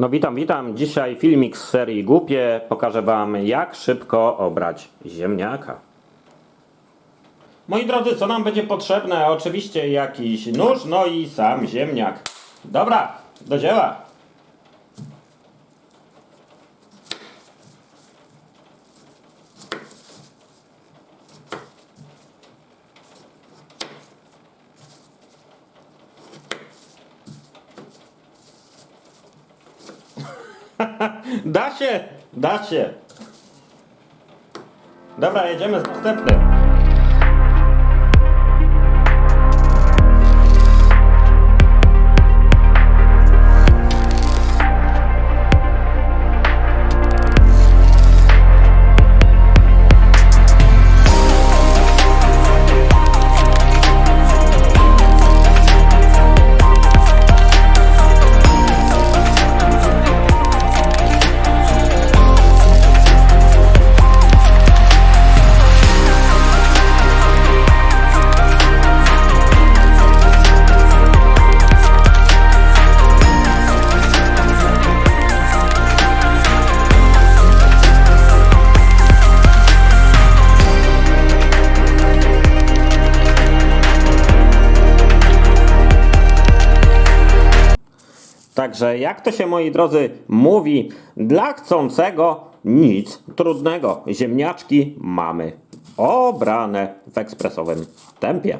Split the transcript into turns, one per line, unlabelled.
No witam. Dzisiaj filmik z serii Głupie. Pokażę Wam, jak szybko obrać ziemniaka. Moi drodzy, co nam będzie potrzebne? Oczywiście jakiś nóż, no i sam ziemniak. Dobra, do dzieła. Da się. Dobra, jedziemy z następnym. Także jak to się, moi drodzy, mówi, dla chcącego nic trudnego. Ziemniaczki mamy obrane w ekspresowym tempie.